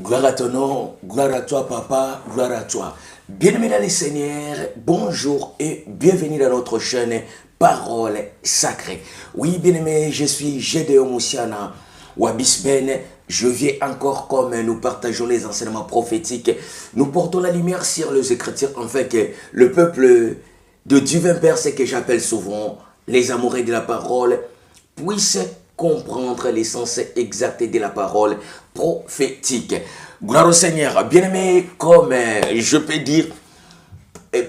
Gloire à ton nom, gloire à toi papa, gloire à toi. Bien-aimés dans les Seigneurs, bonjour et bienvenue dans notre chaîne Parole Sacrée. Oui, bien-aimés, je suis Gédéon Moussiana Wabisben. Je viens encore comme nous partageons les enseignements prophétiques. Nous portons la lumière sur les Écritures afin que le peuple de divin Père, ce que j'appelle souvent les amoureux de la parole, puisse comprendre l'essence exacte de la parole prophétique. Gloire au Seigneur. Bien-aimé, comme je peux dire,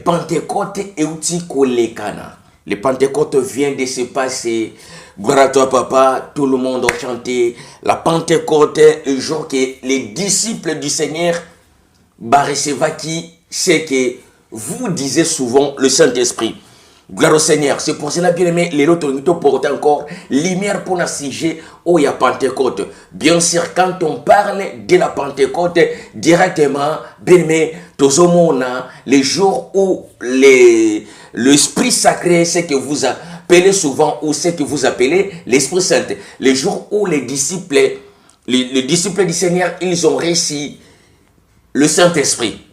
Pentecôte et outil Kolekana. Le Pentecôte vient de se passer. Gloire à toi, papa. Tout le monde a chanté. La Pentecôte, le jour que les disciples du Seigneur recevoir qui c'est que vous disiez souvent le Saint-Esprit. Gloire au Seigneur. C'est pour cela, bien aimé, les autres nous portent encore lumière pour la sujet où il y a Pentecôte. Bien sûr, quand on parle de la Pentecôte directement, bien aimé, tous au monde, les jours où l'Esprit sacré, c'est que vous appelez souvent, ou c'est que vous appelez l'Esprit Saint. Les jours où les disciples du Seigneur, ils ont réussi le Saint-Esprit.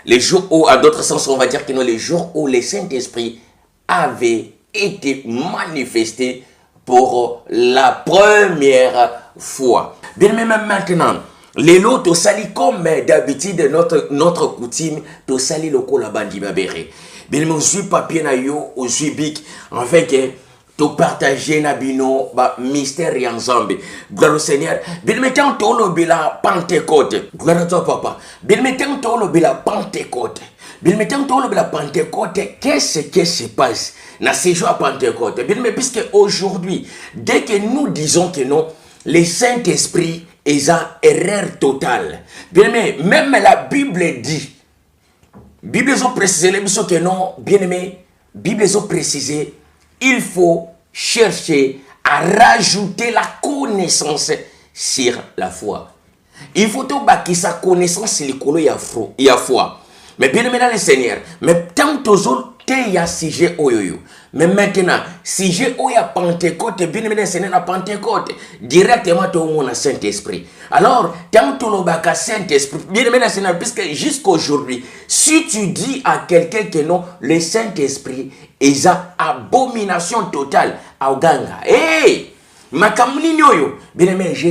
Les jours où, à d'autres sens, on va dire que non, les jours où le Saint-Esprit avait été manifesté pour la première fois. Bien, même maintenant, les lots, tu salis comme d'habitude, notre coutume, tu salis le col à bandi babéré. Bien, mais je papier na yo, je suis big, en fait que tu partager na bino ba mystère et ensemble. Gloire au Seigneur. Bien mettant tout le bila Pentecôte. Gloire à toi papa. Bien mettant tout le bila Pentecôte. Bien mettant tout le bila Pentecôte. Qu'est-ce qui se passe dans ces jours à Pentecôte? Bien mais puisque aujourd'hui, dès que nous disons que non, le Saint-Esprit est en erreur totale. Bien mais même la Bible dit. Bible ont précisé que non, bien aimé. Bible ont précisé. Il faut chercher à rajouter la connaissance sur la foi. Il faut tout bâtir sa connaissance sur l'école et la foi. Mais bien aimé dans le Seigneur, mais tant aux autres, il y a sujet oyoyo. Mais maintenant, sujet où il y a Pentecôte, bien aimé dans le Seigneur, la Pentecôte, directement tout le monde a Saint-Esprit. Alors, tant que le Saint-Esprit, bien aimé dans le Seigneur, puisque jusqu'aujourd'hui, si tu dis à quelqu'un que non, le Saint-Esprit est une abomination totale à Uganda. Hey! Makamuni nyoyo, bien aimé, je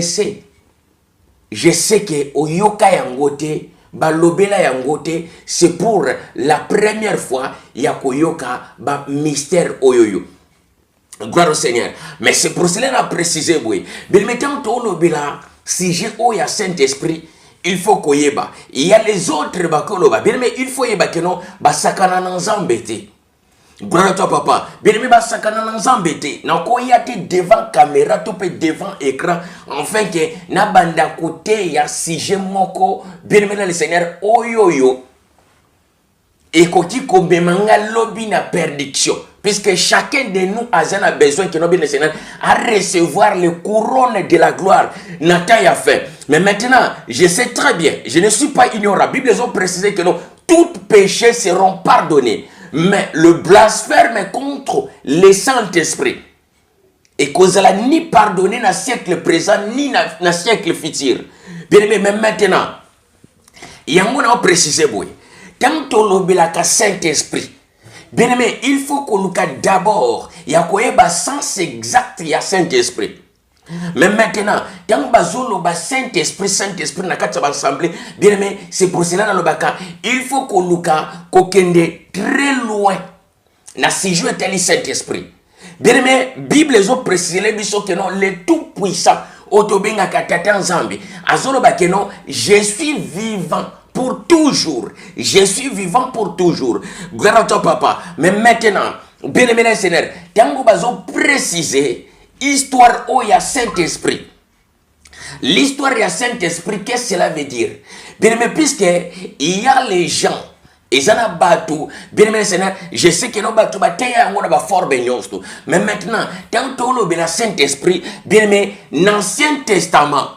sais que Oyoka Yangote, Balobela Yangote, c'est pour la première fois, il y a Koyoka, ba mystère Oyoyo. Gloire au Seigneur. Mais c'est pour cela qu'on a précisé, oui. Mais maintenant, si j'ai Oya Saint-Esprit, il faut qu'on y ait. Il y a les autres, mais il faut y ait que non, sakana nan zambete. Gloire à toi, papa. Bien aimé, sakana nan zambete. Na ko y a devant caméra, tout peut devant écran. Enfin que na banda côté ya sujet moko. Bien aimé dans le Seigneur, oyoyo. Et koti kombemanga lobby na perdition. Puisque chacun de nous a besoin que nous Seigneur à recevoir le couronne de la gloire. Nathan a fait. Mais maintenant, je sais très bien, je ne suis pas ignorant. La Bible a précisé que non, tous péchés seront pardonnés. Mais le blasphème contre le Saint-Esprit. Et qu'on ne ni pardonner dans le siècle présent, ni dans le siècle futur. Bien aimé, mais maintenant, il y a un mot à préciser, oui. Tant qu'on a Saint-Esprit, bien aimé, il faut qu'on nous d'abord, il y a un sens exact, il y a Saint-Esprit. Mais maintenant, tant que Saint-Esprit, n'a qu'à s'assembler, bien aimé, c'est pour cela dans le baka, il faut qu'on nous très loin. Na si je est Saint-Esprit. Bien aimé, Bible ont précisé que non, le tout-puissant, Otobenga Katatan Zambi, Azoloba que non, je suis vivant. Pour toujours. Je suis vivant pour toujours. Gloire à toi, papa. Mais maintenant, bien aimé le Seigneur, tant que vous précisé, histoire où il y a Saint-Esprit. L'histoire il y a Saint-Esprit, qu'est-ce que cela veut dire? Bien aimé, puisque il y a les gens, ils en ont battu. Bien aimé le Seigneur, je sais que nous battu, mais maintenant, tant que le Saint-Esprit, bien aimé, l'Ancien Testament,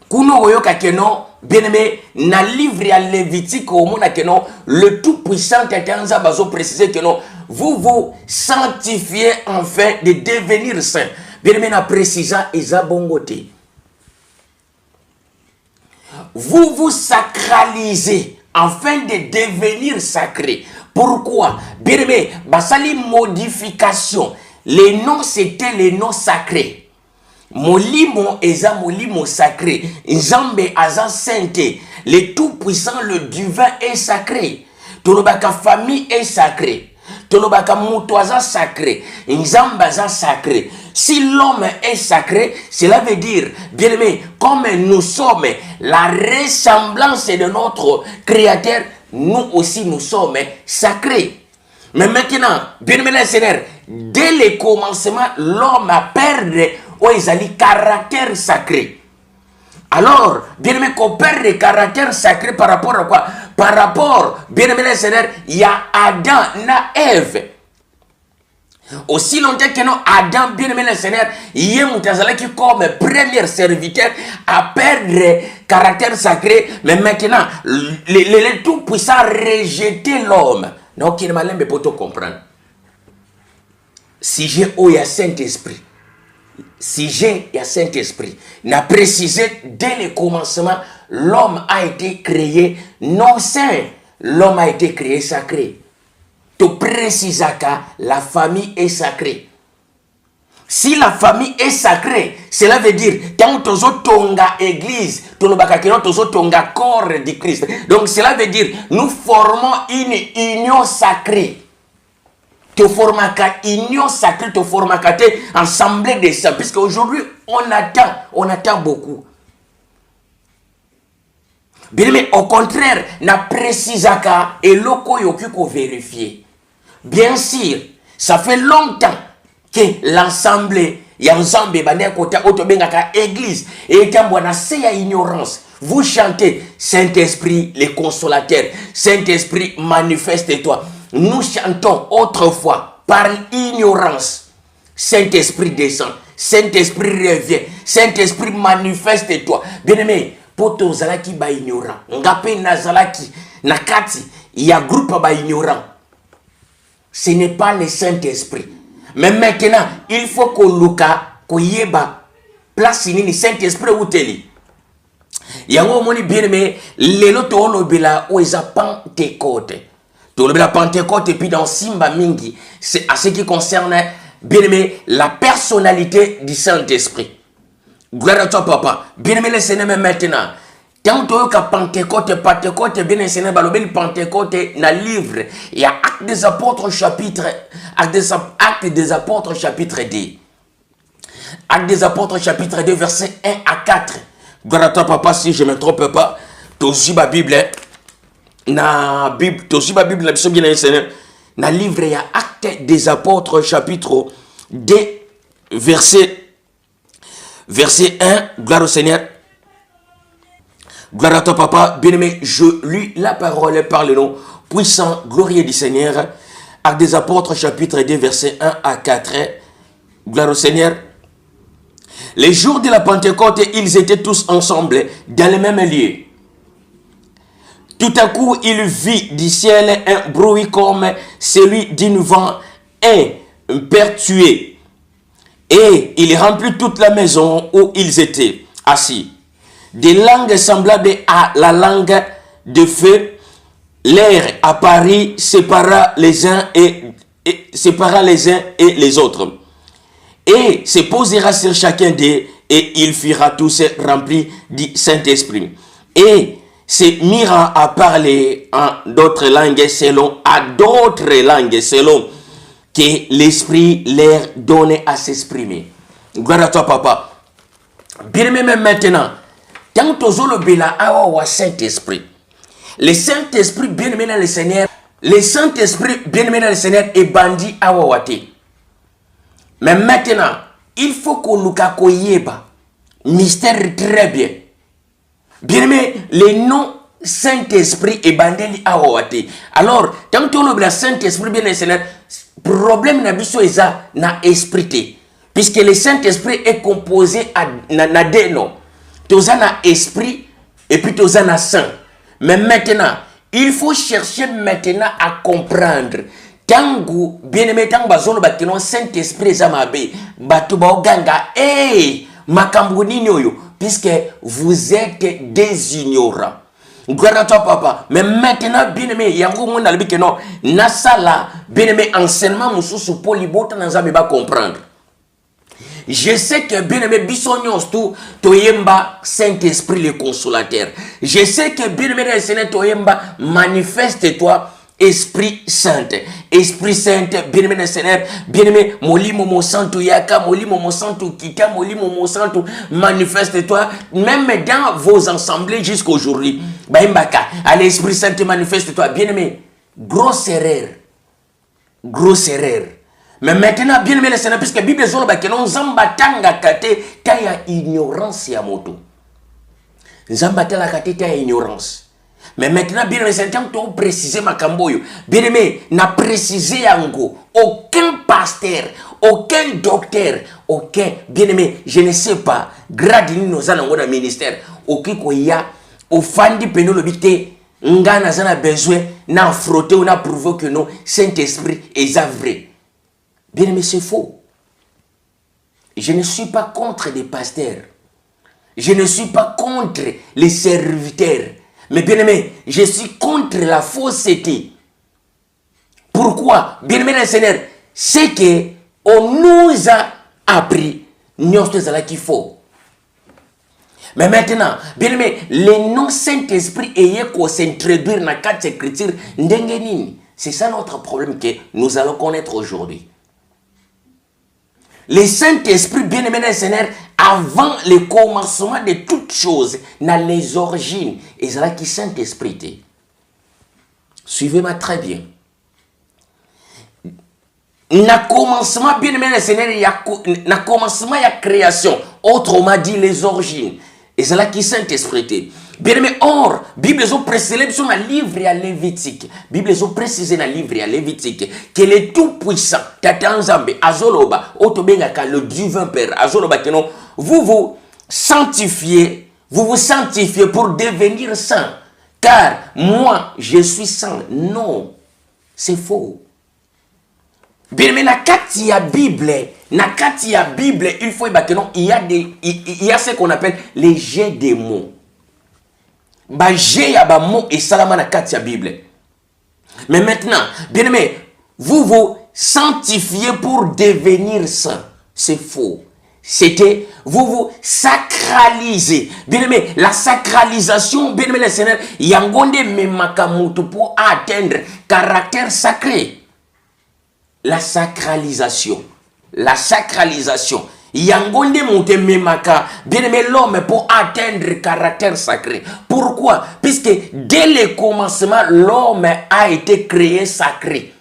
Kuno Oyoka Keno, bien aimé, na livre à Lévitique au monde que non, le tout-puissant Tatanza Bazo précisé que non, vous vous sanctifiez enfin de devenir saint. Bien aimé, na précisant Isa Bongote. vous vous sacralisez afin de devenir sacré. Pourquoi? Bien aimé, basali modification. Les noms, c'était les noms sacrés. Molimo eza molimo sacré. Nzambe aza sainté. Le tout-puissant, le divin est sacré. Tolobaka famille est sacré. Tolobaka mutu aza sacré. Nzambe aza sacré. Si l'homme est sacré, cela veut dire, bien aimé, comme nous sommes la ressemblance de notre Créateur, nous aussi nous sommes sacrés. Mais maintenant, bien aimé le Seigneur, dès le commencement, l'homme a perdu le caractère sacré. Alors, bien aimé, qu'on perd le caractère sacré par rapport à quoi? Par rapport, bien aimé le Seigneur, il y a Adam et Ève. Aussi longtemps que non, Adam, bien aimé le Seigneur, il est qui comme premier serviteur à perdre le caractère sacré, mais maintenant, le tout-puissant a rejeté l'homme. Donc, il m'a l'air pour te comprendre. Si j'ai eu le Saint-Esprit, si j'ai le Saint-Esprit, n'a précisé dès le commencement, l'homme a été créé non saint, l'homme a été créé sacré. Tu précises que la famille est sacrée. Si la famille est sacrée, cela veut dire quand tu as église, tu as corps du Christ. Donc cela veut dire nous formons une union sacrée. Tu formes une union sacrée, tu formes une assemblée de saints. Puisque aujourd'hui, on attend beaucoup. Bien, mais au contraire, na précise que et loko yoki ko vérifier. Bien sûr, ça fait longtemps que l'assemblée, y'ensemble bande côté autobengaka église et tambona c'est ya ignorance. Vous chantez Saint-Esprit le consolateur, Saint-Esprit manifeste-toi. Nous chantons autrefois par ignorance. Saint-Esprit descend, Saint-Esprit revient, Saint-Esprit manifeste-toi. Bien-aimé, pour tous ceux qui sont ignorants, ngape nazalaki nakati, il y a groupe ba ignorant. Ce n'est pas le Saint-Esprit. Mais maintenant, il faut que Luka, que yeba, place ni Saint-Esprit ou teli. Yango moni bien mais les loto ono bela ou eza Pentecôte. Tout le Pentecôte et puis dans Simba Mingi, c'est à ce qui concerne bien aimé la personnalité du Saint-Esprit. Gloire à toi papa. Bien aimé le Seigneur maintenant. Tant que Pentecôte, bien aimé Seigneur, balobeli Pentecôte na livre. Il y a Actes des Apôtres chapitre 2. Actes des Apôtres chapitre 2 verset 1 à 4. Gloire à toi papa, si je ne me trompe pas, tu ma Bible na Bible, tu ma Bible na bien Seigneur. Na livre il y a Actes des Apôtres chapitre 2 verset 1, gloire au Seigneur. Gloire à toi papa, bien-aimé, je lis la parole par le nom puissant, glorieux du Seigneur. Actes des Apôtres chapitre 2 verset 1 à 4. Gloire au Seigneur. Les jours de la Pentecôte, ils étaient tous ensemble dans le même lieu. Tout à coup, il vit du ciel un bruit comme celui d'un vent impétueux. Et il remplit toute la maison où ils étaient assis. Des langues semblables à la langue de feu, l'air apparut, sépara les uns et les autres. Et se posera sur chacun d'eux, et ils furent tous remplis du Saint-Esprit. Et se mirent à parler en d'autres langues selon que l'Esprit leur donnait à s'exprimer. Gloire à toi, papa. Bien même maintenant, tant que tu as Saint-Esprit, le Saint-Esprit, bien aimé dans le Seigneur, le Saint-Esprit, bien aimé dans le Seigneur, est bandit à Wawate. Mais maintenant, il faut que nous koyeba mystère très bien. Bien aimé, le nom Saint-Esprit est bandit à Wawate. Alors, tant que tu as Saint-Esprit, bien aimé dans le Seigneur, problème na biso eza na esprit, puisque le Saint-Esprit est composé na deux noms. Toza na esprit et puis toza na saint. Mais maintenant, il faut chercher maintenant à comprendre. Tangu bien aimé tangu bazolo bakino Saint-Esprit eza mabe, batu ba oganga makambo nini oyo puisque vous êtes des ignorants. Gloire à toi, papa. Mais maintenant, bien aimé, il y a un moment que non, Nasala, bien aimé, enseignement, Moussou, Polybota, Nanzabe va comprendre. Je sais que bien aimé, Bissonios, tout, Toyemba, Saint-Esprit, le consolateur. Je sais que bien aimé, le Seigneur, Toyemba, manifeste-toi. Esprit Saint, Esprit Saint, bien-aimé le Seigneur, bien-aimé, Moli Momo Santo Yaka, Moli Momo Santo Kika, Moli Momo Santo, manifeste-toi, même dans vos assemblées jusqu'aujourd'hui. Baimbaka, allez, Esprit Saint, manifeste-toi, bien-aimé, grosse erreur. Mais maintenant, bien-aimé le Seigneur, puisque la Bible dit que nous zambatanga kate, taya ignorance ya moto. Zambatala kate, taya ignorance. Mais maintenant, bien aimé, c'est temps de préciser ma camboyo. Bien aimé, n'a précisé yango. Aucun pasteur, aucun docteur, aucun. Bien aimé, je ne sais pas. Gradini nos anango dans ministère. Aucun koya, au fandi peno lobite, nga n'a besoin, n'a frotté ou n'a prouvé que non, Saint-Esprit est vrai. Bien aimé, c'est faux. Je ne suis pas contre les pasteurs. Je ne suis pas contre les serviteurs. Mais bien aimé, je suis contre la fausseté. Pourquoi? Bien aimé le Seigneur, c'est que on nous a appris, nous sommes qu'il faut. Mais maintenant, bien aimé, le nom Saint-Esprit est qu'on s'introduire dans la carte écriture, c'est ça notre problème que nous allons connaître aujourd'hui. Le Saint-Esprit, bien aimé le Seigneur, avant le commencement de toutes choses, dans les origines, et c'est là qui Saint-Esprit. Suivez-moi très bien. Dans le commencement, bien aimé le Seigneur, il y a dans le commencement, il y a création. Autrement dit, les origines. Et c'est là qui Saint-Esprit. Bien aimé, or, Bible a précisé dans le livre à Lévitique. Bible a précisé dans le livre à Lévitique que le tout-puissant, Tata Nzambe, Azoloba, Otobengaka, le divin Père, Azoloba, que non, vous vous sanctifiez pour devenir saint. Car moi, je suis saint. Non, c'est faux. Bien aimé, la Bible, il faut que non, il y a ce qu'on appelle les jets de mots. Mots et salama na katia Bible. Mais maintenant, bien aimé, vous vous sanctifiez pour devenir saint. C'est faux. C'était vous vous sacralisez. Bien aimé, la sacralisation, bien aimé le Seigneur, yangonde memakamutu pour atteindre caractère sacré. La sacralisation. Yangonde monte memaka, bien aimé l'homme pour atteindre le caractère sacré. Pourquoi? Puisque dès le commencement, l'homme a été créé sacré.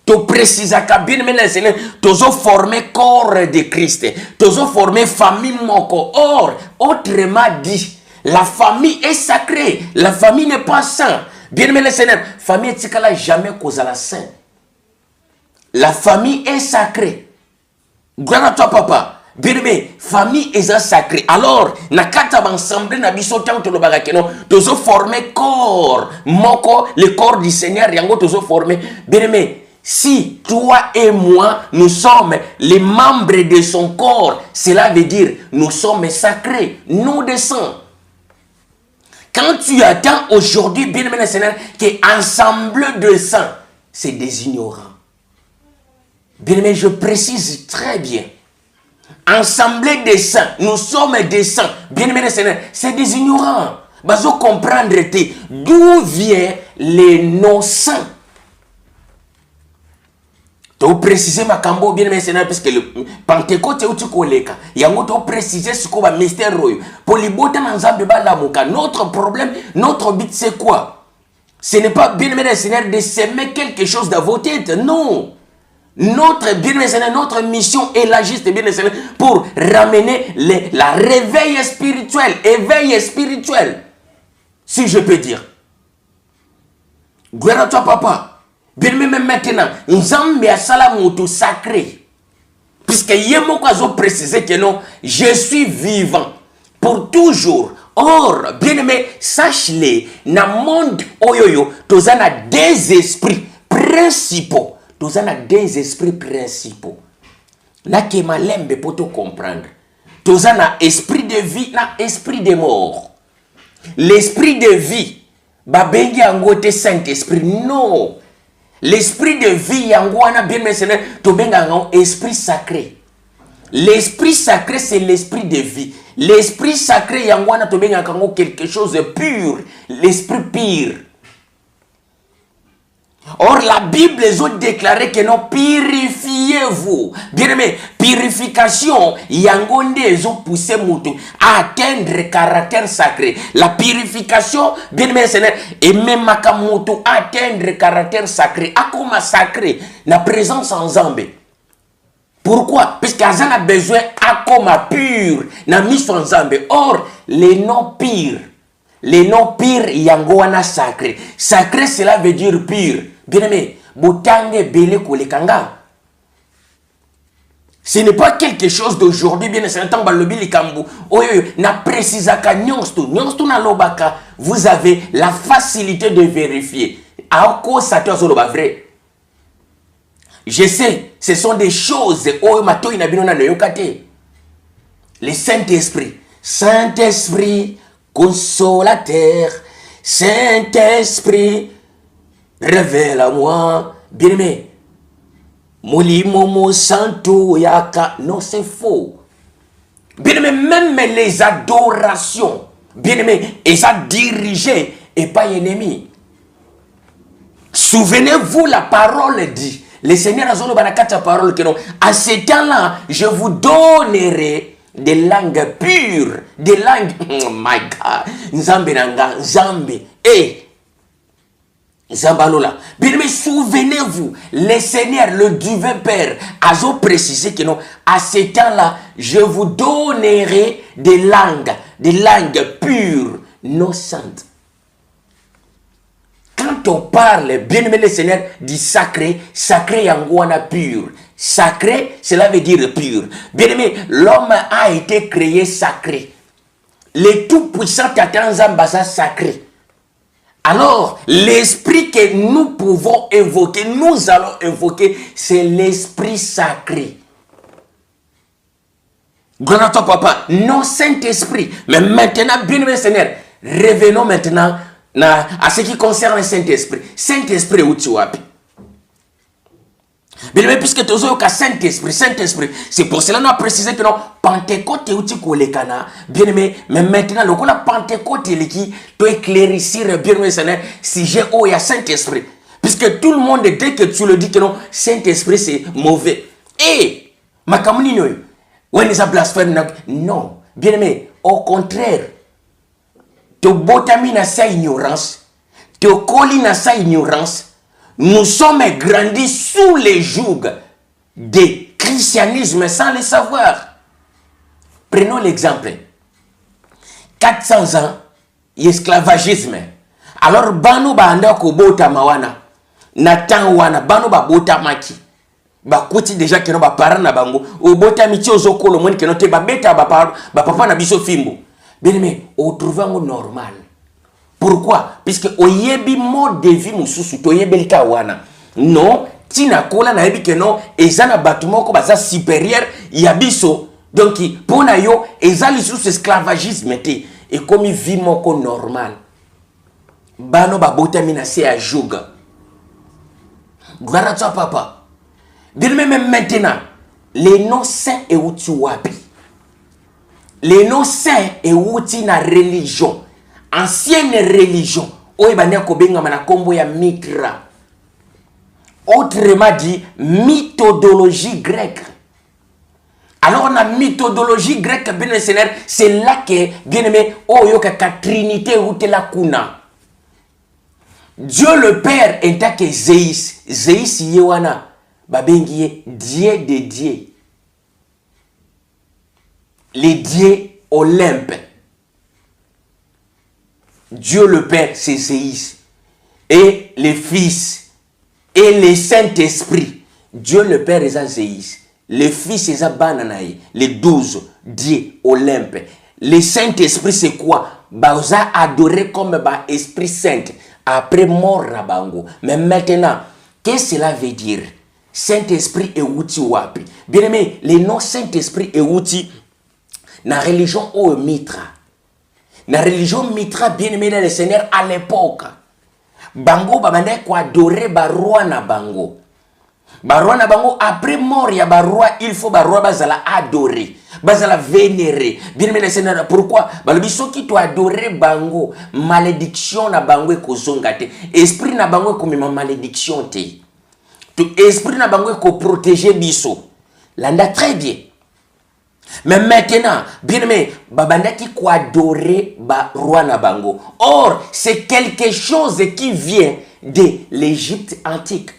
Tu précises que bien aimé le Seigneur, tu as formé corps de Christ, tu as formé famille moko. Or, autrement dit, la famille est sacrée, la famille n'est pas sainte. Bien aimé le Seigneur, famille est jamais cause à la sainte. La famille est sacrée. Gloire à toi, papa. Bien aimé, famille est sacrée. Alors, na kata ensemble na biso tant to lobaga keno, tozo formé corps, moko le corps du Seigneur yango tozo formé. Bien aimé, si toi et moi nous sommes les membres de son corps, cela veut dire nous sommes sacrés, nous des saints. Quand tu attends aujourd'hui, bien aimé le Seigneur, qu'ensemble de saints, c'est des ignorants. Bien aimé, je précise très bien. Assemblée des saints, nous sommes des saints. Bien aimé le Seigneur, c'est des ignorants. Vous comprendre d'où vient les noms saints. Tu préciser ma cambo bien aimé Seigneur parce que le Pentecôte où tu connais il y a un préciser ce qu'on va mystère royaux. Pour les bottes dans Nzambe la muka. Notre problème, notre but c'est quoi? Ce n'est pas bien aimé le Seigneur de s'aimer quelque chose dans vos têtes, non. Notre bien Seigneur, notre mission est là juste bien Seigneur pour ramener la réveil spirituel, éveil spirituel, si je peux dire. Gloire à toi, papa. Bien même maintenant, nous avons un salamoto sacré, puisque Yemoko a précisé que non, je suis vivant pour toujours. Or, bien aimé, sache-le, dans le monde oyoyo, tu as des esprits principaux. Nous avons des esprits principaux. Là qui est malembe pour te comprendre. toza na esprit de vie na esprit de mort. L'esprit de vie babengi yango te Saint-Esprit. Non. L'esprit de vie yango wana bien mentionné tobenga yango esprit sacré. L'esprit sacré c'est l'esprit de vie. L'esprit sacré yango wana tobenga yango quelque chose de pur, l'esprit pur. Or, la Bible a déclaré que non, purifiez-vous. Bien aimé, purification, yangonde ils ont poussé Moutou à atteindre le caractère sacré. La purification, bien aimé, et même Makamoto atteindre le caractère sacré. À comment sacré, la présence en Zambé. Pourquoi? Parce qu'on a besoin à comme pur, na mis en Zambé. Or, les noms purs, yangoana sacré. Sacré, cela veut dire pur. Bien aimé, botange bele kolekanga. Ce n'est pas quelque chose d'aujourd'hui, bien c'est un temps balobi likambu. Na précisaka nyonsto na lobaka. Vous avez la facilité de vérifier. À cause ça te solo vrai. Je sais, ce sont des choses le Saint-Esprit. Saint-Esprit, consolateur. Saint-Esprit, révèle à moi. Bien-aimé. Molimomo santo yaka. Non, c'est faux. Bien-aimé, même les adorations. Bien-aimé, et ça dirigé et pas ennemi. Souvenez-vous, la parole dit. Le Seigneur a dit la parole que non. À ce temps-là, je vous donnerai des langues pures, des langues. Oh my God, Nzambe nanga, Nzambe, Zambalola. Bien mais souvenez-vous, le Seigneur, le divin Père, a précisé que non. À ce temps-là, je vous donnerai des langues pures, non saintes. Quand on parle, bien aimé le Seigneur, dit sacré, sacré yangoana pur. Sacré, cela veut dire pur. Bien aimé, l'homme a été créé sacré. Le tout-puissant Tatanzambasa sacré. Alors, l'esprit que nous pouvons invoquer, nous allons invoquer, c'est l'esprit sacré. Gloire à toi, papa. Non, Saint-Esprit. Mais maintenant, bien aimé Seigneur, revenons maintenant à ce qui concerne le Saint-Esprit. Saint-Esprit, où tu as pu? Bien, puisque tu as Saint-Esprit, c'est pour cela qu'on a précisé que non, Pentecôte est où tu as bien aimé, mais maintenant, le coup la Pentecôte est qui doit éclaircir, bien aimé, si j'ai il y a Saint-Esprit. Puisque tout le monde, dès que tu le dis que non, Saint-Esprit c'est mauvais. Et, ma camoni, when is a blasphème? Non, bien aimé, au contraire. Te botami na sa ignorance, te coli na sa ignorance, nous sommes grandis sous les jougs du christianisme sans le savoir. Prenons l'exemple. 400 ans, esclavagisme. Alors, bano ba anda ko bota mawana, na tan wana, bano ba bota maki. Ba kuti déjà que no ba parents na bango, o bota miti ozokolo moni que no te ba beta ba papa na biso fimbo. Bien aimé, on trouve un normal. Pourquoi? Puisque au yebi mode de vie mususu to yebelika wana. Non, tina kola na yebi que non, ezana bâtiment ko baza supérieur yabiso. Donc pour na yo ezali sous esclavagisme te et comme vie moko normal. Bano ba botami na se a juga. Gloire à toi papa. Bien même maintenant, les noms saints et utu wapi. Les noms saints et outil na religion. Ancienne religion. Oebania kobenga mana kombo ya mitra. Autrement dit, méthodologie grecque. Alors, la méthodologie grecque, c'est là que, bien aimé, ka trinité ou te la kuna. Dieu le Père est que Zéis. Zéis yewana. Babengiye, Dieu de Dieu. Les dieux Olympe. Dieu le Père, c'est Zéis. Et les fils. Et le Saint-Esprit. Dieu le Père, c'est Zéis. Les fils, c'est Bananaï. Les 12 dieux Olympe. Le Saint-Esprit, c'est quoi? Baoza adoré comme Esprit Saint. Après mort na bango. Mais maintenant, qu'est-ce que cela veut dire? Saint-Esprit et outil wapi. Bien aimé, le nom Saint-Esprit et outil na religion o mitra. Na religion mitra bien aimé dans le Seigneur à l'époque. Bango babanda ko adorer ba roi na bango. Ba roi na bango après mort ya ba roi, il faut ba roi bazala adorer, bazala vénérer. Bien aimé le Seigneur, pourquoi? Balobi soki to adorer bango, malédiction na bango ekozonga te. Esprit na bango ko mema malédiction te. To esprit na bango ko protéger biso. Landa très bien. Mais maintenant, bien aimé, babanda qui ko adorer ba roi na bango. Or, c'est quelque chose qui vient de l'Égypte antique.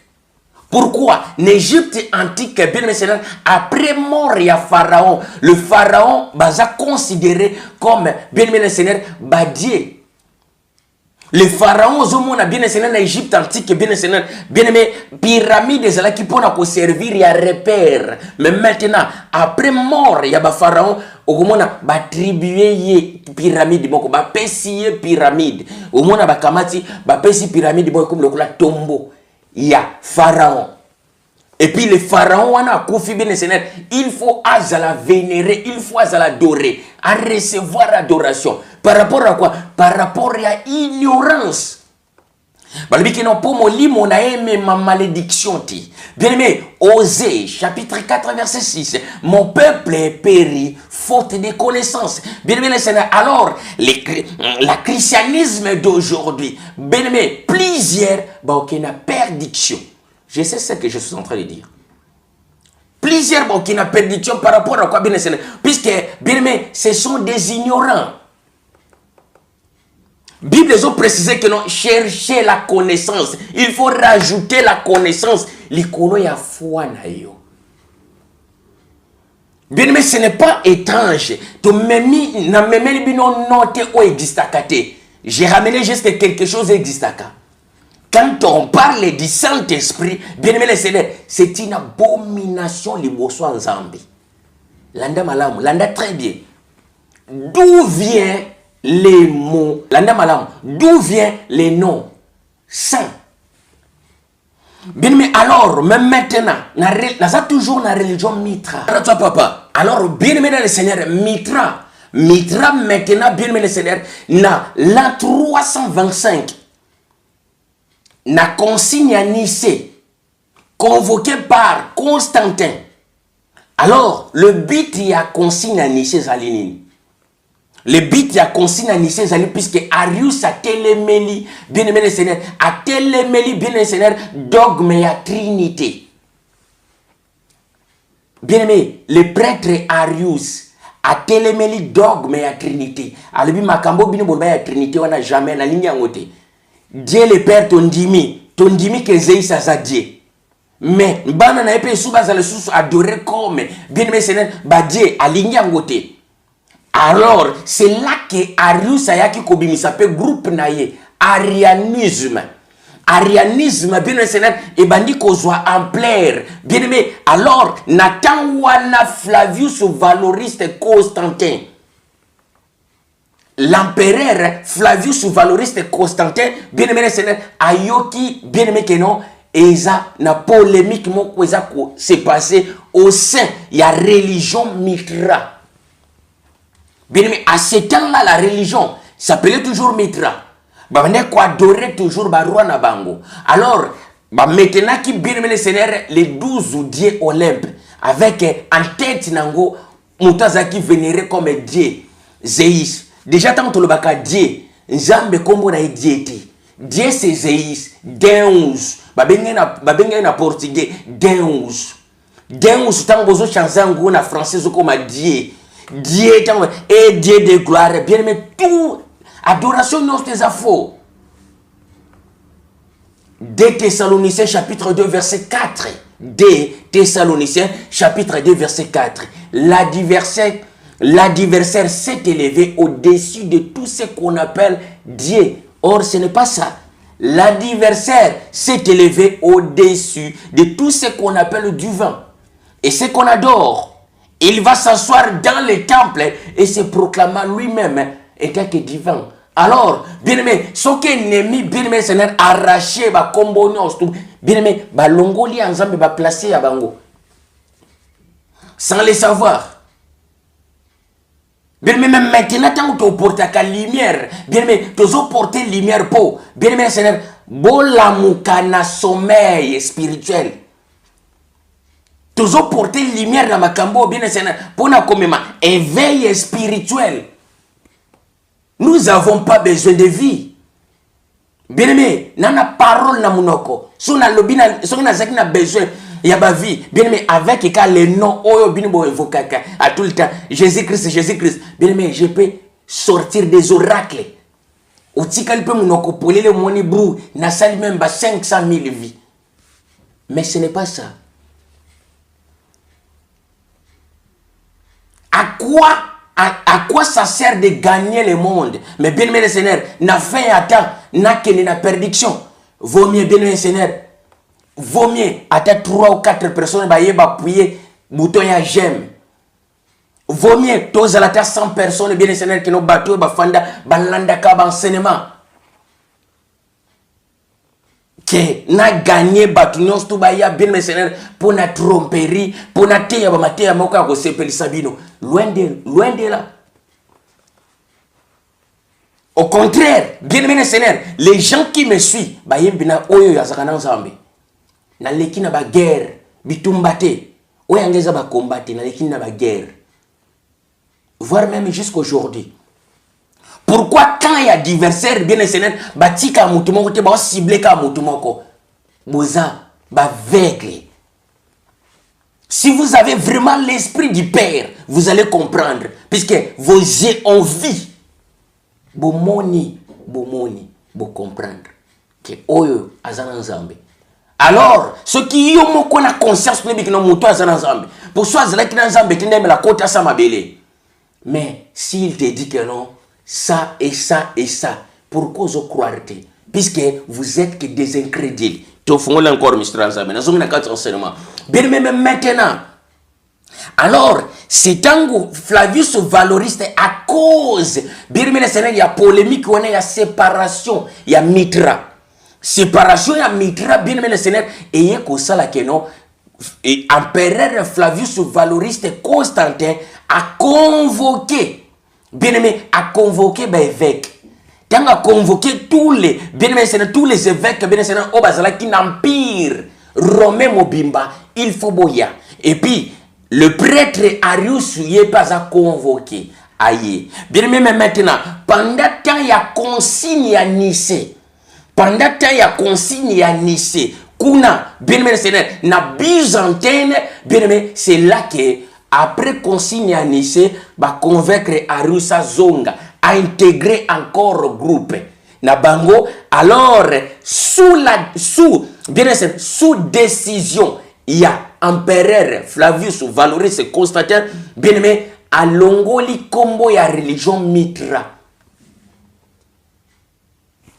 Pourquoi? L'Égypte antique, bien aimé Seigneur, après mort il y a Pharaon. Le Pharaon, baza considéré comme, bien aimé le Seigneur, badier. Le Pharaon, a bien aimé Seigneur, l'Égypte antique, bien aimé Seigneur, bien aimé, pyramide, c'est là qui peut nous servir, il y a repère. Mais maintenant, après mort, il y a Pharaon, au moment où attribué pyramide, bon, bah pessier pyramide. Au moment où kamati, bah pessier pyramide, bon, comme le tombeau. Il y a Pharaon. Et puis le Pharaon, on a confié bien le Seigneur. Il faut à la vénérer, il faut à l'adorer, à recevoir l'adoration. Par rapport à quoi? Par rapport à l'ignorance. On a aimé ma malédiction. Bien aimé, Osée, chapitre 4, verset 6. Mon peuple est péri, faute de connaissances. Bien aimé, le Seigneur. Alors, le christianisme d'aujourd'hui, bien aimé, plusieurs, qui n'a perdition. Je sais ce que je suis en train de dire. Plusieurs, qui n'a perdition par rapport à quoi, bien aimé, Seigneur. Puisque, bien aimé, ce sont des ignorants. Bible ont précisé que non, chercher la connaissance. Il faut rajouter la connaissance. L'ikono ya foi na yo. Bien mais ce n'est pas étrange. To memi na memeli bino note o existakate. J'ai ramené juste quelque chose existaka. Quand on parle du Saint-Esprit, bien aimé les Seigneur, c'est une abomination liboso en Zambie. Landa malamu, landa très bien. D'où vient les mots, d'où vient les noms saints? Bien, mais alors, même maintenant, nous avons toujours la religion Mitra. Papa. Alors, bien aimé dans le Seigneur, Mitra maintenant, bien aimé le Seigneur, na l'an 325, na consigne à Nicée, convoqué par Constantin. Alors, le but y a consigne à Nicée Zalinine. Le but a consigne à Nicée Zali, puisque Arius a téléméli, bien aimé le Seigneur, a téléméli, bien aimé le Seigneur, dogme et à Trinité. Bien aimé, le prêtre Arius a téléméli, dogme et à Trinité. Alors, makambo bino bolba ya Trinité, on n'a jamais la ligne en haute. Dieu le Père tondimi que Zéïs a Dieu. Mais, bana na épée sous bas à le sous adorer comme, bien aimé le Seigneur, ba Dieu a ligne en haute. Alors, c'est là que Arius a yaki kobimi s'appelle groupe naye, arianisme. Arianisme, bien aimé Seigneur, et bandi kozwa ampleur. Bien aimé, alors, Nathan wana Flavius Valoriste Constantin. L'empereur Flavius Valoriste Constantin, bien aimé Seigneur, ayoki, bien aimé que non, et ça, na polémique, s'est passé au sein, il y a religion Mitra. Bien aimé, à ce temps-là, la religion s'appelait toujours Mitra. Bah, on est adorer toujours Barua na bango. Alors, bah, maintenant qui bien aimé le Seigneur, les 12 dieux Olympe, avec en tête nango, Moutaza qui vénérait comme Dieu, Zéïs. Déjà, tant que le baka Dieu, Nzambe kombo na diété. Dieu c'est Zéïs, Deus. Bah, benga na portugais, Deus. Deus, tant que vous chanson na français, comme Dieu. Dieu et Dieu de gloire. Bien aimé, tout adoration non c'est faux. 2 Thessaloniciens chapitre 2 verset 4. 2 Thessaloniciens chapitre 2 verset 4. L'adversaire s'est élevé au-dessus de tout ce qu'on appelle Dieu. Or ce n'est pas ça. L'adversaire s'est élevé au-dessus de tout ce qu'on appelle du vin. Et ce qu'on adore. Il va s'asseoir dans le temple et se proclamer lui-même étant que divin. Alors, bien aimé, ce qui est ennemi, bien aimé, c'est arraché, ba combonos, bien aimé, ba longoli ensemble, ba placé à bango. Sans le savoir. Bien même maintenant, tant que tu portes la lumière, bien mais tu as porté lumière pour, bien mais Seigneur, bola mukana sommeil spirituel. Tu as porté lumière dans ma cambo, bien Seigneur, pour na comme éveil spirituel. Nous n'avons pas besoin de vie. Bien aimé, nana parole na munoko. Si on a lobina, si on a besoin. Il y a ma vie. Bien aimé, avec les noms, à tout le temps, Jésus-Christ, Jésus-Christ. Bien aimé, je peux sortir des oracles. Au tikal peut mon pour le moni brou, n'a sali même 500 000 vies. Mais ce n'est pas ça. À quoi ça sert de gagner le monde? Mais bien aimé, le Seigneur, n'a fait à temps, n'a qu'une na perdition. Vaut mieux, bien aimé, Seigneur. Vaut mieux, à 3 ou 4 personnes, bah, appuyer bouton ya j'aime. Vaut mieux, tous à la 100 personnes, bien Seigneur, qui nous battu, bah, fanda, bah, landaka, bah, enseignement. Que n'a gagné, bah, tout nous, tout, bah, ya, bien Seigneur, pour na tromperie, pour na teya, bah, mateya, moka, ko sepeli sabino. Loin de là. Au contraire, bien Seigneur, les gens qui me suivent, bah, y'a oyo ya zakana nzambe. Na leki na ba guerre bitumbate oyangeza ba combattre na leki na ba guerre voire même jusqu'aujourd'hui. Pourquoi quand il y a adversaire bien Seigneur batika mutumoko te ba cibler ka mutumoko boza ba vegle. Si vous avez vraiment l'esprit du Père, vous allez comprendre puisque vos yeux ont vu. Bomoni bo comprendre que oyo azana nzambe. Alors, ceux qui ont conscience pour soi, la côte à Samabélé. Mais s'il te dit que non, ça et ça et ça, pourquoi vous croirez? Puisque vous êtes que des incrédules. Tu fais encore bien même maintenant. Alors, c'est tango Flavius Valoriste à cause. Bien même il y a polémique, il y a séparation, il y a mitra. Séparation ya mitra bien aimé le Seigneur et que ça la que non et empereur Flavius Valoriste Constantin a convoqué bien aimé a convoqué ben évêque tant a convoqué tous les bien aimé Seigneur tous les évêques bien aimé Seigneur au bazala qui n'empire romain mobimba il faut boya et puis le prêtre Arius y est pas à convoquer aïe bien aimé maintenant pendant temps il y a consigne à Nicée. Pendant que il y a consigne à Nice, Kuna, bien aimé Seigneur, na Byzantine, bien aimé, c'est là que, après consigne à Nice, va convaincre Arusa Zonga à intégrer encore le groupe. Na Bango, alors, sous décision, il y a empereur Flavius Valoris Constantin, bien aimé, à Longoli Combo, il y a religion Mitra.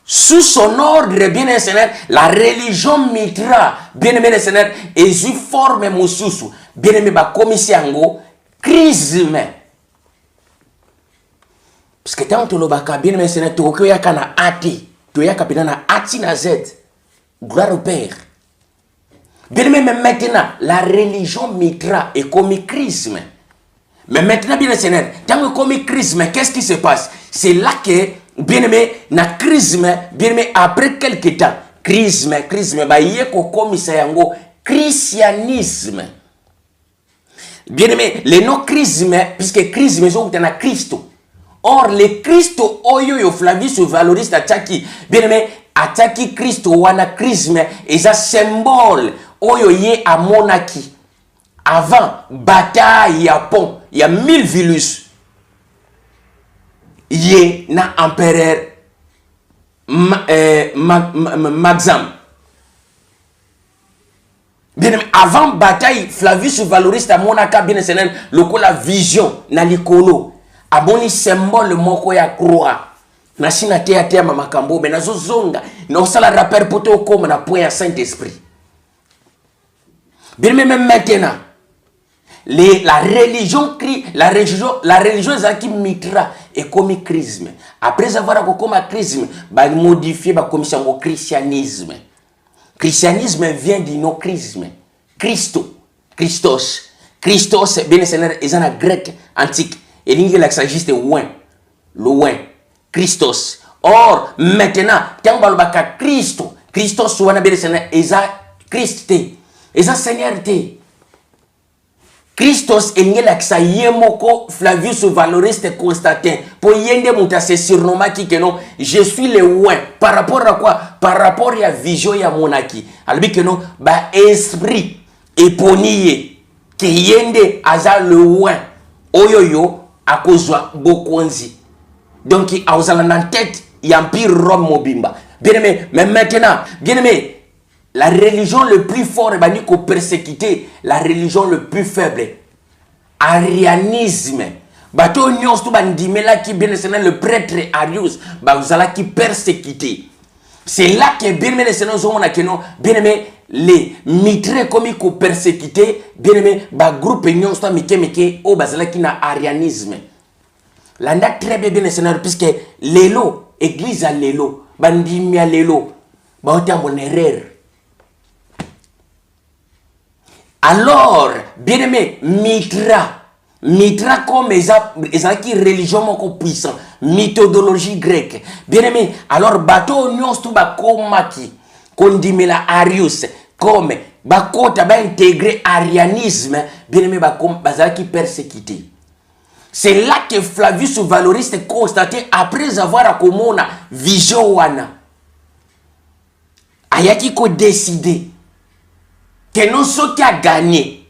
Sous son ordre, bien aimé Seigneur, la religion mitra, bien aimé le Seigneur, et sous forme moussoussou, bien aimé ba commissiongo, chrisme. Parce que tant que tu l'as bien aimé Seigneur, tu as kana ati, tu as kapina ati na z, gloire au Père. Bien aimé maintenant, la religion mitra est comme chrisme. Mais maintenant, bien aimé Seigneur, tant que comme chrisme, qu'est-ce qui se passe? C'est là que bien-aimé, na chrisme, bien-aimé, après quelques temps, chrisme, bah, yeko komisa yango, christianisme. Bien-aimé, le nom chrisme, puisque chrisme, c'est un Christo. Or, le Christo, oyo, Flavius Valoriste, ataki, bien-aimé, ataki Christo, wana chrisme, et un symbole, oyo, yé a monaki. Avant, bataille, il y a pont, il y a 1000 virus. Yé na empereur Maxam. Bien avant bataille, Flavius Valoriste à Monaka bien Seigneur, la vision na likolo. Aboni symbole moko ya croix. Na sina te mama kambo mais na zozonga. Na osala rappel poto comme na point ya Saint-Esprit. Bien même maintenant. La religion qui mitra et comme chrisme. Après avoir comme chrisme, bah modifier bah comme ça au christianisme. Christianisme vient du nom chrisme. Christos, bien Seigneur, est un grec antique. Et l'ingé l'accent juste loin. Loin. Christos. Or, maintenant, tant que Christo. Christos, wana bele sena, eza Christ te. Eza Seigneur te. Christos et l'accent yemoko Flavius Valoriste Constantin. Pour yende muta se surnomma qui que non, je suis le loin. Par rapport à quoi? Par rapport à la vision ya monaki. Alors que non, ba esprit éponier que yende aza le loin. Oyoyo a kozwa bokonzi. Donc il a en tête l'empire Rome mobimba. Bien aimé, mais maintenant, bien aimé, la religion le plus fort est qu'on persécuter la religion le plus faible. Arianisme. Bato nyos to bandimela qui bien le prêtre Arius, ba vous allez qui persécuter. C'est là que bien aimé bien aimé les mitrés comme ils persécuter, bien aimé ba groupe nyos to mike o bazala qui na arianisme. Landa très bien bien puisque l'élo église à l'élo, bandimi à l'élo, ba on mon erreur. Alors, bien aimé, Mitra comme qui religion puissant, méthodologie grecque. Bien aimé, alors bateau nyons tout ba komaki, kondimela Arius, comme bakota ba intégrer arianisme, bien aimé ba qui persécuté. C'est là que Flavius Valoriste constaté après avoir akomona vision wana. Ayaki ko décider que non ce qui a gagné.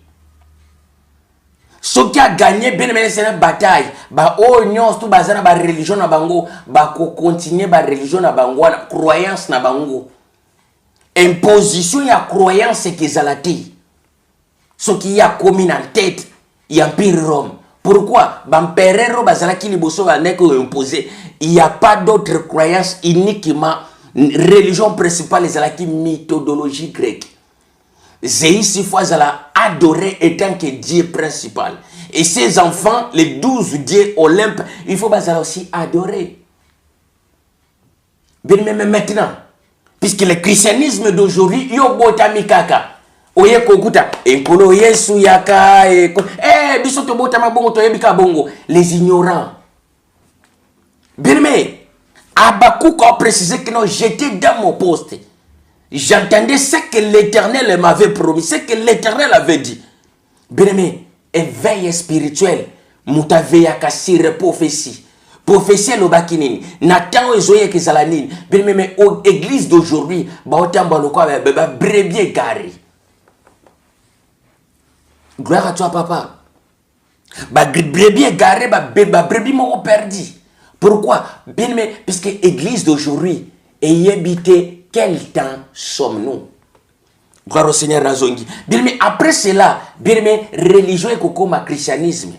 Ce qui a gagné, bien aimé, c'est une bataille. Bah, oh, non, tout bazar na religion na bango, bah, continuer ba religion na bango, na croyance na bango. Imposition ya croyance que zalati. Ce qui a commis en tête, il y a pire Rome. Pourquoi? Bamperero bazala ki liboso ba neko imposé. Il n'y a pas d'autre croyance uniquement religion principale zalaki méthodologie grecque. Zéis fois a adoré étant que Dieu principal. Et ses enfants, les 12 dieux Olympe, il faut aussi adorer. Bien même maintenant, puisque le christianisme d'aujourd'hui, yo botami kaka. Oye kokuta, enkolo yesu yaka, bisoto botama bongo to yebika bongo. Les ignorants. Bien mais, Abakouk a précisé que non, j'étais dans mon poste. J'entendais ce que l'Éternel m'avait promis, ce que l'Éternel avait dit. Bien-aimé, éveil spirituel, moutaveya kasire prophétie. Prophétie lo bakinini. Nathan ezoye kezalanini. Bien-aimé, l'église d'aujourd'hui, baotamba lo kwa brebis garé. Gloire à toi, papa. Brebis garé, brebis moko perdu. Pourquoi? Bien-aimé, puisque l'église d'aujourd'hui est habitée. Quel temps sommes-nous? Gloire au Seigneur Razongi. Bien, mais après cela, bien, mais religion est comme le christianisme.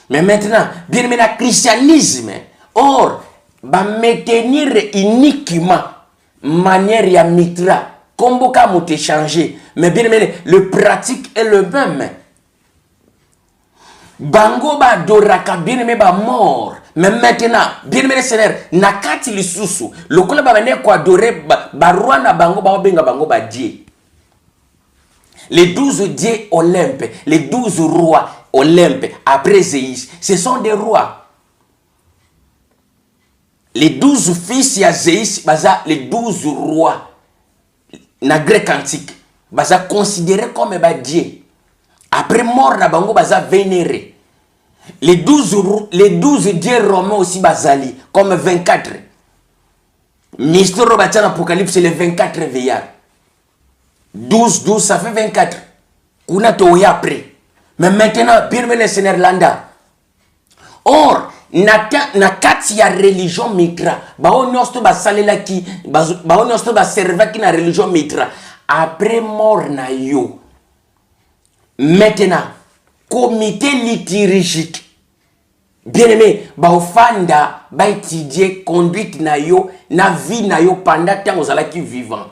Mais maintenant, bien, mais le christianisme, or, va maintenir uniquement manière ya mitra. Comme beaucoup ont changé. Mais bien, mais le pratique est le même. Bango ba doraka bien, mais ba mort. Mais maintenant, bien aimé Seigneur, nakati lisusu, lokola ba bane ko adorer ba roi na bango ba benga bango ba Dieu. Les 12 dieux Olympe, les 12 rois Olympe après Zéis, ce sont des rois. Les 12 fils ya Zéis, baza les 12 rois na grec antique, baza considérés comme ba Dieu. Après mort na bango baza vénéré. Les 12 dieux romains aussi basali, comme 24. Mystère Robatian Apocalypse, c'est les 24 veillards. 12, ça fait 24. On a tout après. Mais maintenant, bien le Seigneur Landa. Or, nakati ya religion mitra, on yosto basalela ki, on yosto baserva ki na religion mitra. Après mort na yo. Maintenant, comité liturgique. Bien aimé, baofanda, ba étudier conduite na yo, na vie na yo pendant temps aux alaki vivant.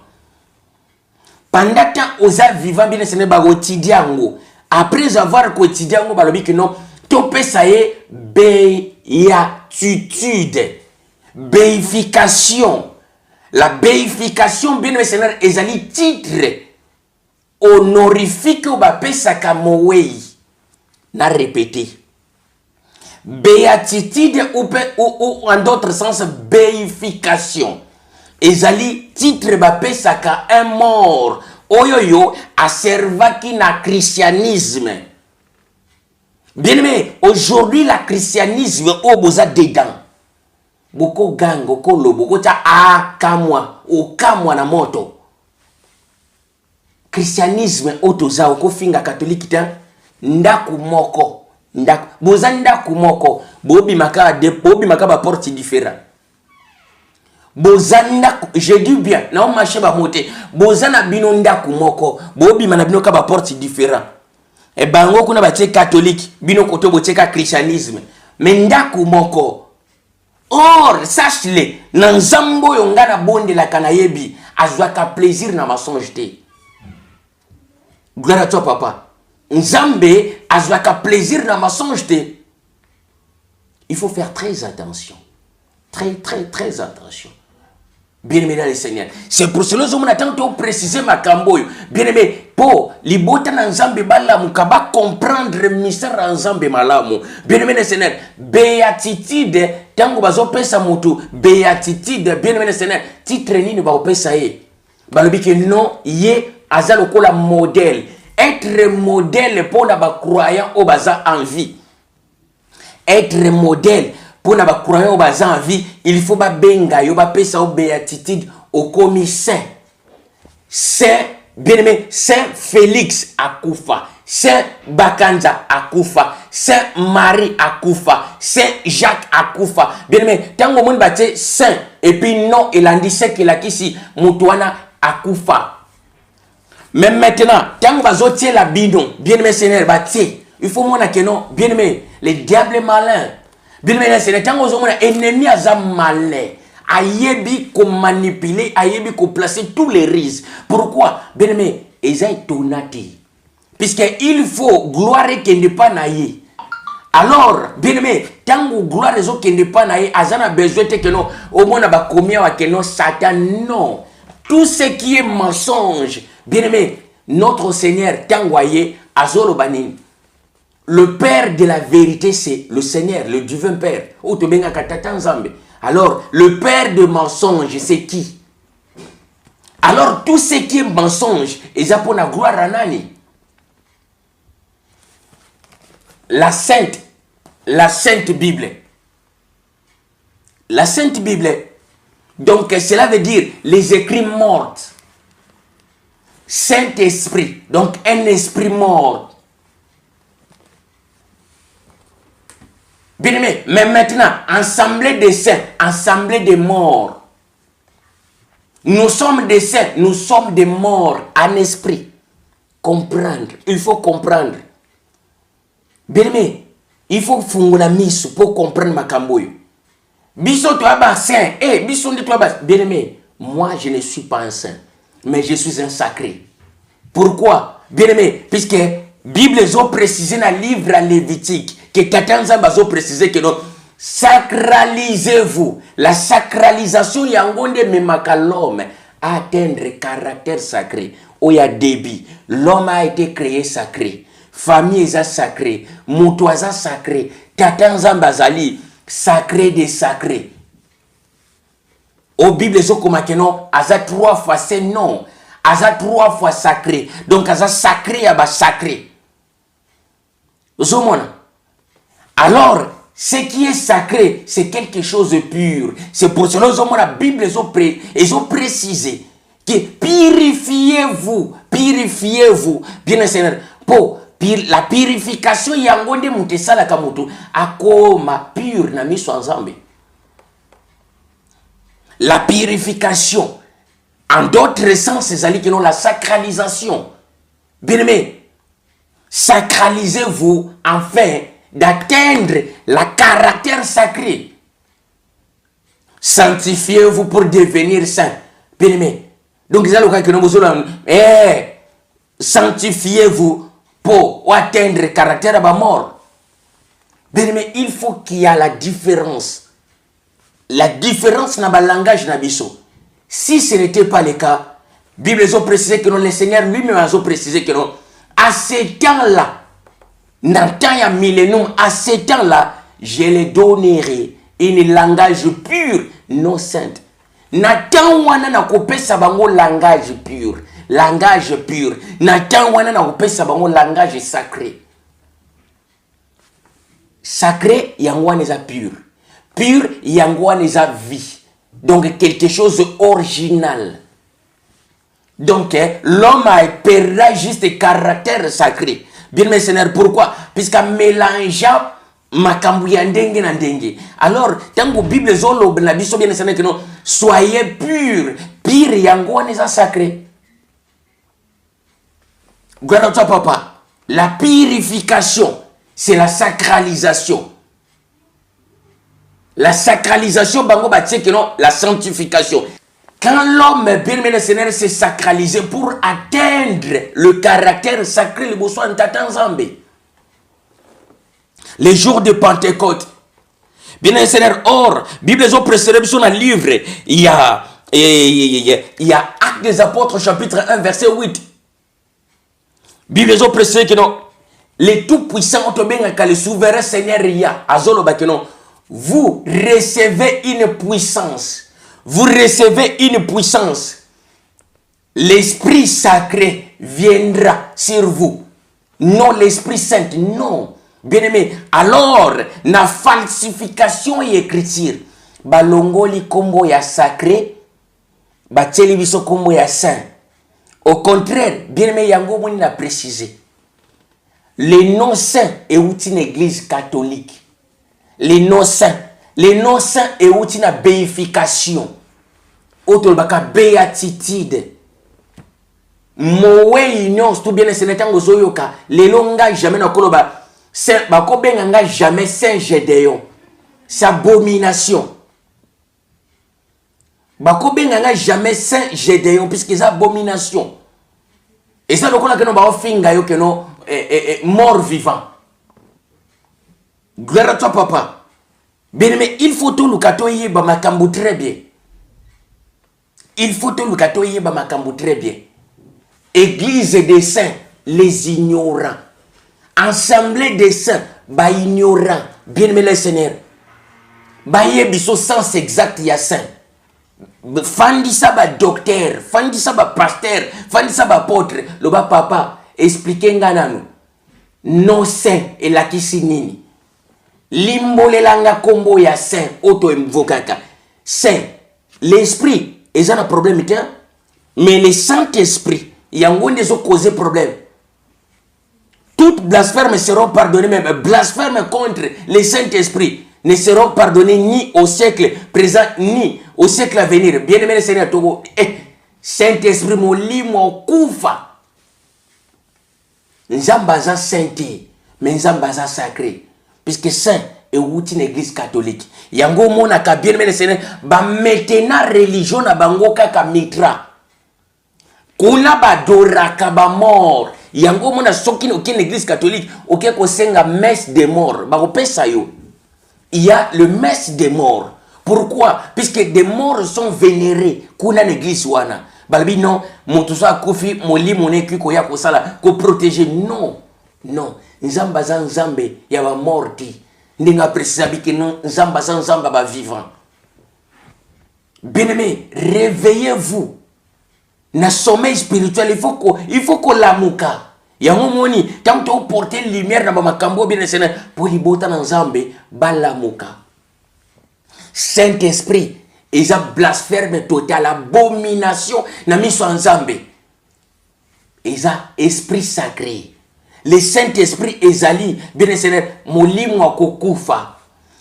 Pendant temps aux vivant, bien aimé, ba étudier ango. Après avoir quotidien ango, balobi que non, topé ça y est, béatitude, béification. La béification, bien aimé, Seigneur, ezali titre honorifique ou ba pesa kamowei. Na répété. béatitude ou en d'autres sens, béification. Ezali titre bapesaka un mort. Oyoyo a servaki na christianisme. Bien aimé, aujourd'hui la christianisme au boza dedans. Boko gango kolo boko ta akamwa okamwa na moto. Christianisme otoza oko finga catholique ta ndaku moko ndaku boza ndaku moko bobi maka ba porte différent. Boza ndaku je dis bien na o marché ba moté boza na bino ndaku moko bobi mana bino ka ba porte différent. E bango kuna ba tie catholique bino koto bo tie christianisme mais ndaku moko. Or, sache-le, nan zambo yongana bonde la kanayebi, azwaka plaisir na mensonge te. Gloire à toi, papa. Nzambe azwaka plaisir na mensonge te. Il faut faire très attention. Très attention. Bien-aimé dans le Seigneur. C'est pour cela que je m'attends à préciser ma cambo. Bien-aimé, pour libota na nzambe balamu kaba comprendre le mystère na nzambe malamu. Bien-aimé dans le Seigneur. Béatitude, tango bazo pesa mutu. Béatitude, bien-aimé dans le Seigneur. Titre nini ba pesa ye. Balobi que non, ye azalo kola modèle. Être modèle pour na ba croyant au baza en vie. Être modèle. Pour na ba croyant au baza en vie, il faut ba benga yo ba pesa au béatitude au commis saint. Saint, bien aimé, Saint Félix Akoufa, Saint Bakanza Akoufa, Saint Marie Akoufa, Saint Jacques Akoufa. Bien aimé, tango moun bate saint et puis non il a dit c'est qu'il a kisi mutuana Akoufa. Même maintenant, tango bazotie la bidon, bien aimé Seigneur bate, il faut mona que non, bien aimé, le diable est malin. Bien aimé, c'est le temps où on a ennemi à malin. Ayebi qu'on manipuler, ayebi qu'on placer tous les risques. Pourquoi? Bien aimé, Esaïe tonati. Puisqu'il faut gloire qui n'est pas naïe. Alors, bien aimé, tant que gloire qui n'est pas naïe, azana besoin que non, au moins n'a commis à que non, Satan, non. Tout ce qui est mensonge, bien aimé, notre Seigneur, tangoye, azolo banin. Le Père de la vérité, c'est le Seigneur, le divin Père. Alors, le Père de mensonge, c'est qui? Alors, tout ce qui est mensonge, ils ont pour la gloire à Nani. La Sainte Bible. La Sainte Bible. Donc, cela veut dire les écrits morts. Saint-Esprit. Donc, un esprit mort. Bien aimé, mais maintenant, assemblée des saints, assemblée des morts. Nous sommes des saints, nous sommes des morts en esprit. Comprendre, il faut comprendre. Bien aimé, il faut faire la mise pour comprendre ma camboyo. Biso toi bas saint, biso de toi bas. Bien aimé, moi je ne suis pas un saint, mais je suis un sacré. Pourquoi? Bien aimé, puisque Bible ont précisé dans le livre à Lévitique que Katanza bazo précisé que non, sacralisez-vous. La sacralisation yangonde memaka l'homme à atteindre caractère sacré. Où il y a débit. L'homme a été créé sacré. Famille est sacrée. Moutoisa sacré. Katanza bazali sacré des sacrés. Au Bible zo comme que non, aza 3 fois c'est non. Aza 3 fois sacré. Donc aza sacré aba sacré. Zomona. Alors, ce qui est sacré, c'est quelque chose de pur. C'est pour cela que la Bible ils ont précisé que purifiez-vous. Bien Seigneur, pour la purification, il y a un monde qui est akoma pur na miso ensemble. La purification, en d'autres sens, c'est la sacralisation. Bien aimé, sacralisez-vous enfin d'atteindre le caractère sacré. Sanctifiez-vous pour devenir saint. Bien aimé. Donc, sanctifiez-vous pour atteindre le caractère de mort. Bien aimé, il faut qu'il y ait la différence. La différence dans le langage nabiso. Si ce n'était pas le cas, la Bible a précisé que non, le Seigneur lui-même a précisé que non, à ce temps-là, dans le temps millénaire, à ce temps-là, je les donnerai un langage pur, non saint. Natan wana na kopesa bango langage pur. Langage pur. Natan wana na kopesa bango langage sacré. Sacré, yangwa neza pur. Pur, yangwa neza vie. Donc quelque chose original. Donc l'homme perdra juste le caractère sacré. Bien mes seigneurs, pourquoi? Puisqu'à mélanger makambu ya ndenge na ndenge. Alors, tango Bible zolo na biso bien seigneur que non, soyez purs. Pur yangwa neza sacré. Gloire à toi papa. La purification, c'est la sacralisation. La sacralisation, bango batie que non, la sanctification. Quand l'homme, bien aimé le Seigneur, s'est sacralisé pour atteindre le caractère sacré, le besoin de les jours de Pentecôte. Bien aimé le Seigneur, or, Bible est précédée sur un livre, il y a Actes des Apôtres, chapitre 1, verset 8. Bible est précédée que non, les tout-puissants ont bien que le souverain Seigneur Ria, Azolo Bakenon, vous recevez une puissance. Vous recevez une puissance. L'Esprit sacré viendra sur vous. Non l'Esprit Saint, non. Bien-aimé, alors, la falsification et écriture, balongoli kombo ya sacré, bateli biso kombo ya saint. Au contraire, bien-aimé, yango moni na précisé. Les non-saints est une église catholique. Les non-saints est une béification. Autolbaka béatitude. Mowe union, tout bien c'est le temps zoyoka. Les longa jamais na koloba. Saint bako benga jamais Saint Gédéon. C'est abomination. Bako benga jamais Saint Gédéon puisque c'est abomination. Et ça donc on a que no ba finga yo que no mort vivant. Gloire à toi papa. Bien mais il faut tout le katoye ba makambu très bien. Il faut tout le katoye ba makambu très bien. Église des saints, les ignorants. Assemblée des saints, ba ignorants. Bien aimé le Seigneur. Ba yebiso sens exact ya saint. Fandi sa ba docteur, fandi sa ba pasteur, fandi sa ba apôtre. Le ba papa, expliquez ngananu. Non saint et la kisinini. Limbolelanga kombo ya saint auto invokaka. Saint, l'esprit, ils ont un problème, mais le Saint-Esprit, il y a un des causé problème. Toutes blasphèmes seront pardonnées, mais blasphèmes contre le Saint-Esprit ne seront pardonnés ni au siècle présent, ni au siècle à venir. Bien aimé le Seigneur Togo, Saint-Esprit, mon lit, mon koufa. Nzambaza sainté, mais Nzambaza sacré. Puisque saint est une église catholique. Yango mona ka bien aimé le Seigneur, ba maintenant religion na bango kaka mitra. Kuna ba doraka ba mort. Yango mona soki aucune église catholique, aucun ko senga messe des morts. Ba ko pesa yo. Il y a le messe des morts. Pourquoi? Puisque des morts sont vénérés. Kuna l'église wana. Balbi non, motusa kofi moli moneku ko ya ko sala ko protéger non. Non. Nzambaza nzambe ya ba morti. Ndinga précisa biki non nzambaza nzamba ba vivant. Bien-aimé, réveillez-vous. Na sommeil spirituel, il faut que l'amuka. Yango moni, tant que vous portez lumière dans ma makambo bien sena pour li bota na nzambe balamuka. Saint-Esprit, ils ont blasphème total, abomination na miso nzambe. Ils ont esprit sacré. Le Saint-Esprit ezali bien sena molimo akokufa.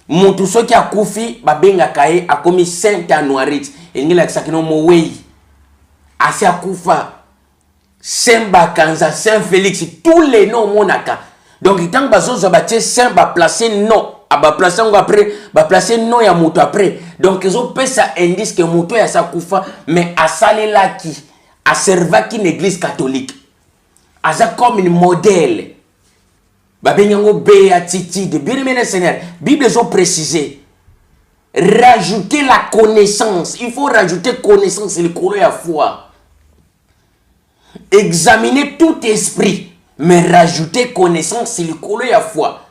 Muntu soki akufi babenga kae akomi Saint Anuarit. Engela kisakino mowei. Asi akufa. Saint Bakanza, Saint Félix, tous les noms monaka. Donc il tant bazozo batie Saint ba placer non, aba placer après, ba placer non ya muto après. Donc ils ont fait ça indice que muto ya sa kufa mais a salé là qui a servi une église catholique. Asa comme une modèle. Ba benyango béatitude. Bien aimé le Seigneur, Bible ont précisé. Rajouter la connaissance. Il faut rajouter connaissance le courant à foi. Examiner tout esprit, mais rajouter connaissance, c'est le collet à foi.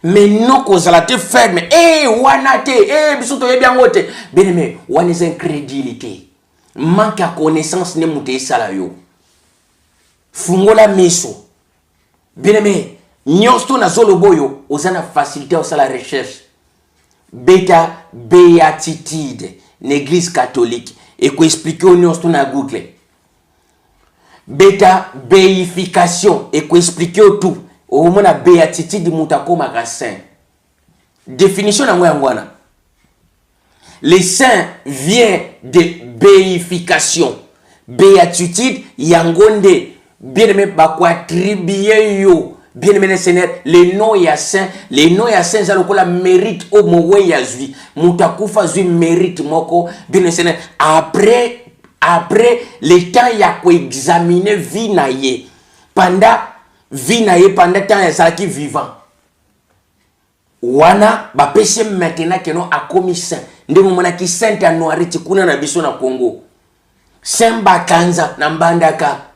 Mais non, cause la te ferme. Eh, wanate, eh, bisoto ye bien wote. Bien aimé, wan is incrédulité. Manque à connaissance ne mute salayo. Fungola miso. Bien aimé, nyonsto na zolo boyo, ozana facilité au la recherche. Beta béatitude, l'église catholique. Et qu'on explique au nyonsto na Google. Beta béification, et qu'on explique au tout. Au moment la béatitude mutako magasin. Définition na ngwana. Les saints vient de béification. Béatitude yangonde bien aimé bakwa attribuer yo. Bien aimé Seigneur, les noms ya saint, les noms ya saint za lokola mérite au mowe ya zui. Mutakufa zui mérite moko bien aimé Seigneur. Après le temps ya ko examiner vie na ye. Pendant vie na ye pendant temps ya zaki vivant. Wana ba péché maintenant que non a commis saint. Ndemo mona ki saint ya noiri tikuna na biso na Congo. Saint Bakanza na Mbandaka.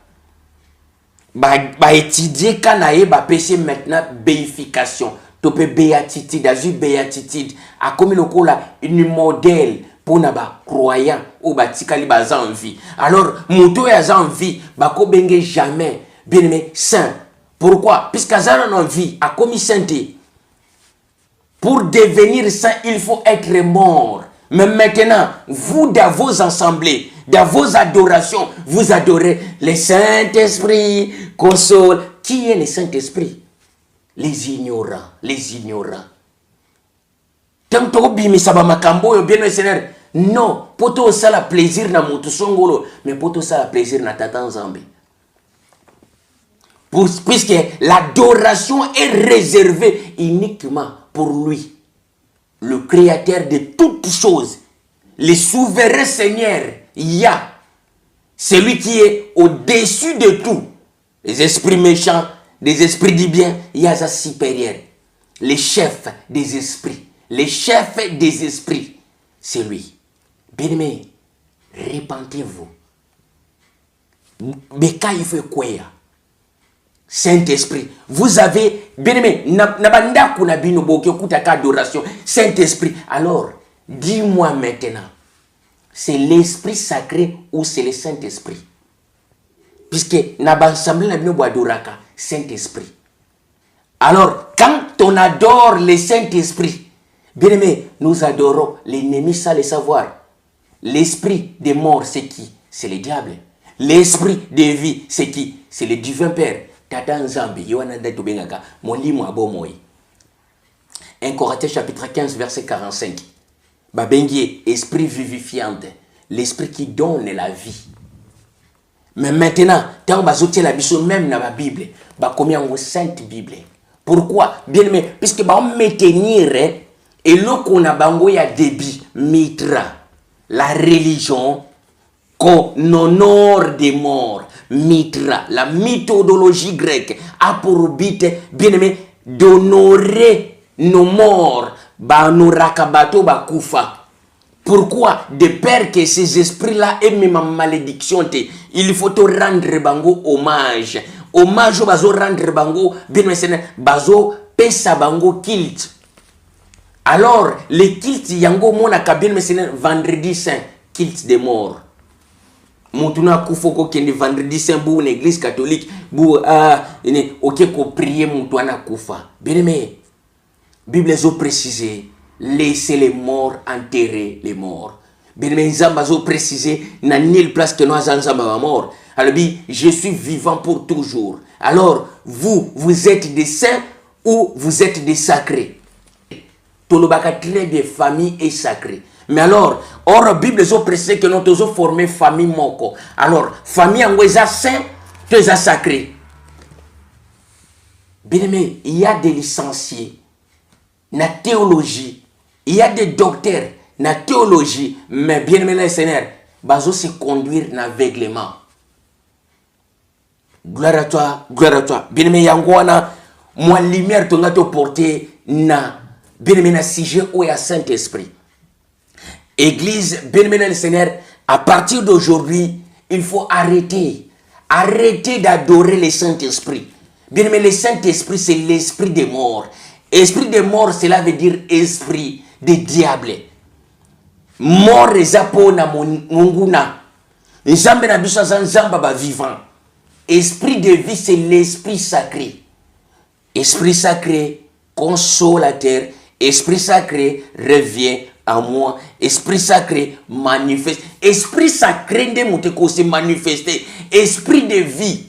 Ba étudier kanaye ba péché maintenant béification. Topé béatitude, azu béatitude. A commis le kola une modèle pour na ba croyant ou ba tikali ba en vie. Alors moto ya en vie ba ko benge jamais bien aimé saint. Pourquoi? Puisque ça en vie a commis sainteté. Pour devenir saint, il faut être mort. Mais maintenant, vous dans vos assemblées, dans vos adorations, vous adorez le Saint-Esprit, console. Qui est le Saint-Esprit? Les ignorants, les ignorants. Tant que bimi saba makambo bien le Seigneur. Non, poto ça la plaisir na mutu songolo, mais poto ça la plaisir na tata Nzambe. Puisque l'adoration est réservée uniquement pour lui, le créateur de toutes choses, le souverain Seigneur, Yah, celui qui est au-dessus de tout. Les esprits méchants, les esprits du bien, Yah supérieur. Les chefs des esprits, les chefs des esprits, c'est lui. Bien-aimé, répentez-vous. Mais quand il fait quoi? Saint-Esprit, vous avez, bien aimé, adoration, Saint-Esprit. Alors, dis-moi maintenant, c'est l'Esprit sacré ou c'est le Saint-Esprit? Puisque Saint-Esprit. Alors, quand on adore le Saint-Esprit, bien aimé, nous adorons l'ennemi sans le savoir. L'esprit des morts, c'est qui? C'est le diable. L'esprit de vie, c'est qui? C'est le divin Père. Tata Nzambi, Yohana Deto Bengaka, Molimo Abomoy. 1 Corinthiens chapitre 15, verset 45. Babengi, esprit vivifiant, l'esprit qui donne la vie. Mais maintenant, tant que la mission même dans la Bible, combien on sainte Bible. Pourquoi? Bien aimé, puisque on maintenir et là qu'on a bango ya débit, mitra, la religion qu'on honore des morts. Mitra, la mythologie grecque a pour but, bien aimé, d'honorer nos morts. Pourquoi? De peur que ces esprits-là aiment ma malédiction, il faut te rendre bango hommage. Hommage bazo rendre bango, bien aimé, bazo pesa bango kilt. Alors, le kilt yango mona kabine bien vendredi saint, kilt des morts. Moutuna kufoko kende vendredi saint bou une église catholique bou ok ko prier moutouana kufa. Bien aimé, Bible a précisé, laissez les morts enterrer les morts. Bien aimé, Nzamba a précisé, n'a ni place que nous Nzamba mort. Alors je suis vivant pour toujours. Alors vous êtes des saints ou vous êtes des sacrés. Tolobaka très bien, famille est sacrée. Mais alors, la Bible a précisé que nous avons formé famille moko. Alors, famille en saint, tu es sacré. Bien aimé, il y a des licenciés na théologie, il y a des docteurs na théologie, mais bien aimé le Seigneur, bazo se conduire na aveuglement. Gloire à toi, gloire à toi. Bien aimé yangwana, moi lumière tu te porter na bien aimé na sujet ou ya Saint-Esprit. Église, bien-aimé le Seigneur, à partir d'aujourd'hui, il faut arrêter d'adorer le Saint-Esprit. Bien-aimé, le Saint-Esprit, c'est l'esprit des morts. Esprit de mort, cela veut dire esprit de diable. Mort eza pona munguna. Nzambe na biso za nzamba ba vivant. Esprit de vie, c'est l'esprit sacré. Esprit sacré, consolateur. Esprit sacré, revient à moi. Esprit sacré, manifeste. Esprit sacré, de mouteko se manifester. Esprit de vie.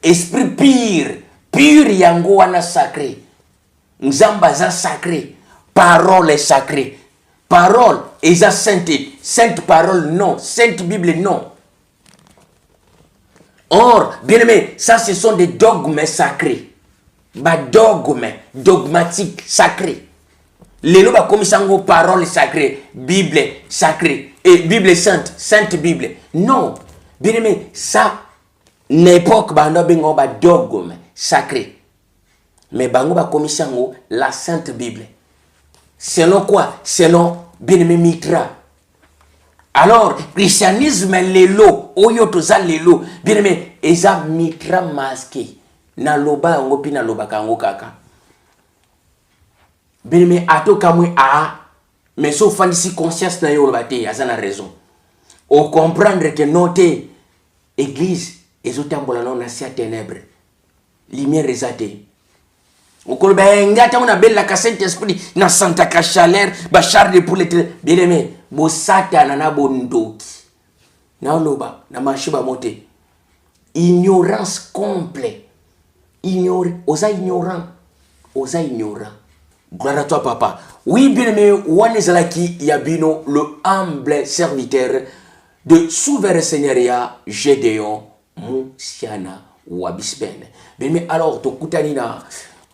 Esprit pur. Pur yango wana sacré. Nzamba za sacré. Parole est sacrée. Parole est sainte. Sainte parole, non. Sainte Bible, non. Or, bien aimé, ça ce sont des dogmes sacrés. Dogmes, dogmatiques, sacrés. Les lois comme ça, parole sacrée, Bible sacrée, et Bible sainte, sainte Bible. Non, bien aimé, ça, n'époque, dogme sacré. Mais bango ba comme ça, la sainte Bible. Selon quoi? Selon bien aimé Mitra. Alors, christianisme lelo, oyotoza lelo, bien aimé, eza mitra masqué. Na loba ngopi na loba kango kaka. Bien aimé, ato kamwe a, mais sauf si conscience na yo lobate, azana raison. Au comprendre que notre église, ezotambola non na sia ténèbres. Lumière ezate. Ngata on a belle la Saint-Esprit na Santa Chaleur ba charde pour les bien aimé bo satana na bondoki na loba na mashiba moté ignorance complète osa ignorant gloire à toi papa. Oui bien aimé wanezalaki yabino le humble serviteur de souverain seigneuria Gédéon Musiana Wabisben. Bien aimé alors to kutanina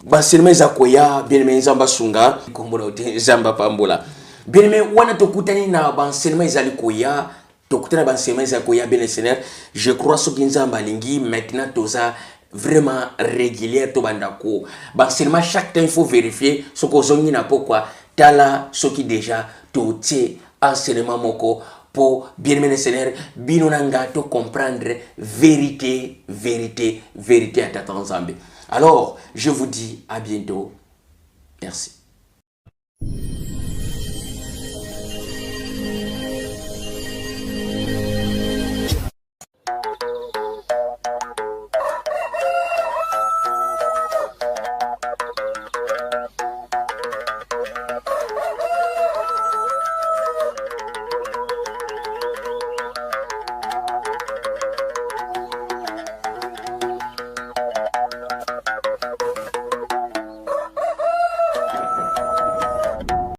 Banselme zakoya, bien aimé Nzamba Sunga, Kombola Nzamba Pambola. Bien aimé, wana tokutani na banselme zalikoya, tokutana banselme zakoya bien Seigneur. Je crois ce que Nzamba lingi maintenant toza vraiment régulière to bandako. Banselme chaque temps il faut vérifier ce que zongi na pourquoi tala ce qui déjà toté enseignement moko pour bien aimé Seigneur binonanga to comprendre vérité à ta Nzambe. Alors, je vous dis à bientôt. Merci.